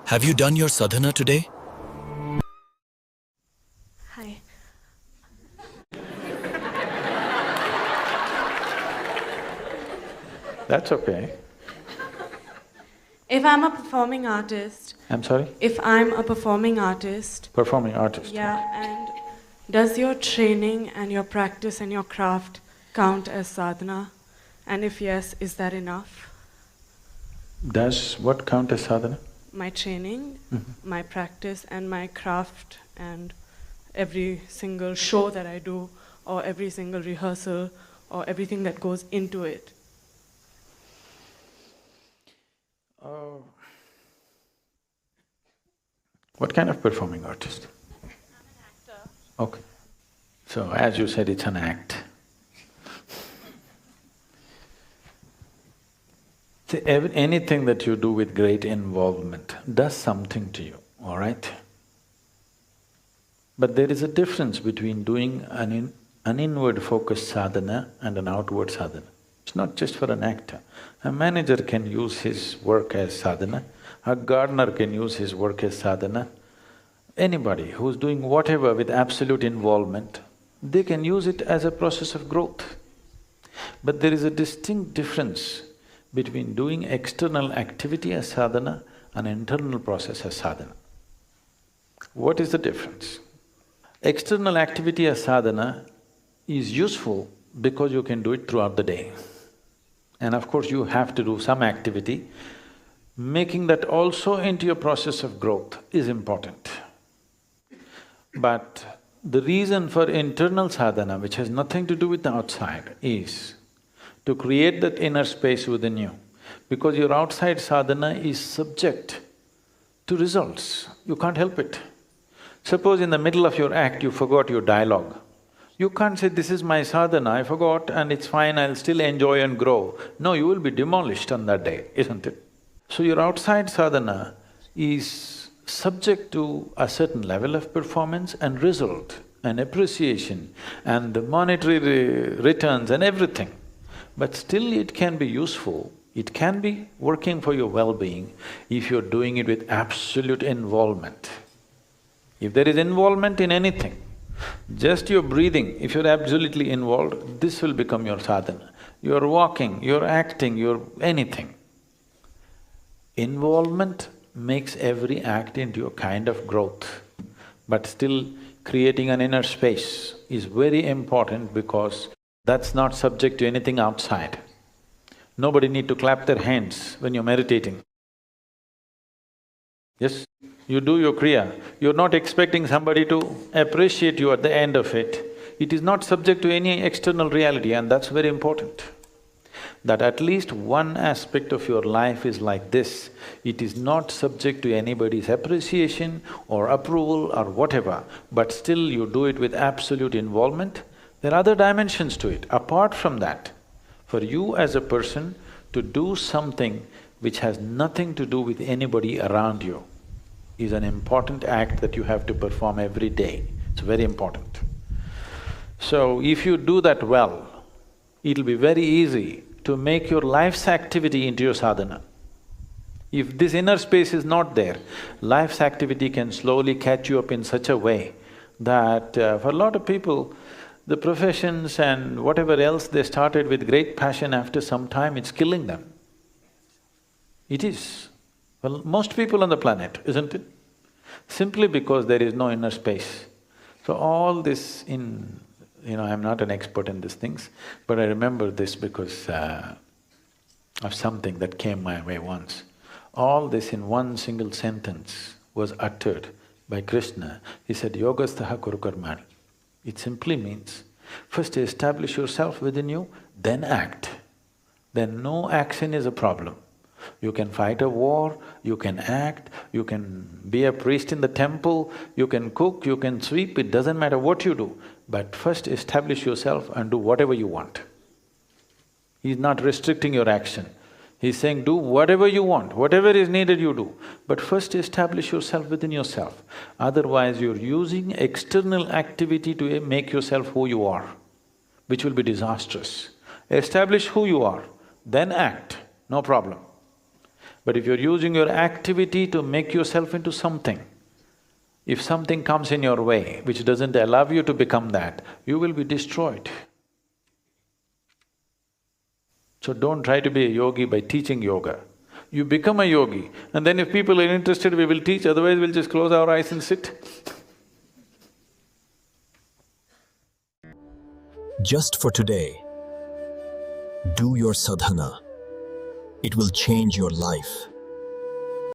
Have you done your sadhana today? Hi. That's okay. If I'm a performing artist, I'm sorry? if I'm a performing artist, Performing artist. yeah, and does your training and your practice and your craft count as sadhana? And if yes, is that enough? Does what count as sadhana? My training, my practice and my craft and every single show that I do or every single rehearsal or everything that goes into it. What kind of performing artist? I'm an actor. Okay. So as you said, it's an act. See, anything that you do with great involvement does something to you, all right? But there is a difference between doing an inward focused sadhana and an outward sadhana. It's not just for an actor. A manager can use his work as sadhana, a gardener can use his work as sadhana. Anybody who's doing whatever with absolute involvement, they can use it as a process of growth. But there is a distinct difference between doing external activity as sadhana and internal process as sadhana. What is the difference? External activity as sadhana is useful because you can do it throughout the day. And of course, you have to do some activity. Making that also into your process of growth is important. But the reason for internal sadhana, which has nothing to do with the outside, is to create that inner space within you. Because your outside sadhana is subject to results, you can't help it. Suppose in the middle of your act you forgot your dialogue. You can't say, this is my sadhana, I forgot and it's fine, I'll still enjoy and grow. No, you will be demolished on that day, isn't it? So your outside sadhana is subject to a certain level of performance and result and appreciation and monetary returns and everything. But still it can be useful, it can be working for your well-being if you're doing it with absolute involvement. If there is involvement in anything, just your breathing, if you're absolutely involved, this will become your sadhana. You're walking, you're acting, you're anything. Involvement makes every act into a kind of growth, but still creating an inner space is very important because that's not subject to anything outside. Nobody need to clap their hands when you're meditating. Yes, you do your kriya, you're not expecting somebody to appreciate you at the end of it. It is not subject to any external reality and that's very important. That at least one aspect of your life is like this, it is not subject to anybody's appreciation or approval or whatever, but still you do it with absolute involvement. There are other dimensions to it. Apart from that, for you as a person to do something which has nothing to do with anybody around you is an important act that you have to perform every day. It's very important. So if you do that well, it'll be very easy to make your life's activity into your sadhana. If this inner space is not there, life's activity can slowly catch you up in such a way that for a lot of people, the professions and whatever else they started with great passion, after some time it's killing them. It is. Well, most people on the planet, isn't it? Simply because there is no inner space. So all this I'm not an expert in these things, but I remember this because of something that came my way once. All this in one single sentence was uttered by Krishna. He said, Yogastaha Kuru Karmani. It simply means, first establish yourself within you, then act. Then no action is a problem. You can fight a war, you can act, you can be a priest in the temple, you can cook, you can sweep, it doesn't matter what you do. But first establish yourself and do whatever you want. He's not restricting your action. He's saying, do whatever you want, whatever is needed you do, but first establish yourself within yourself. Otherwise, you're using external activity to make yourself who you are, which will be disastrous. Establish who you are, then act, no problem. But if you're using your activity to make yourself into something, if something comes in your way which doesn't allow you to become that, you will be destroyed. So don't try to be a yogi by teaching yoga. You become a yogi, and then if people are interested, we will teach, otherwise we'll just close our eyes and sit. Just for today, do your sadhana. It will change your life.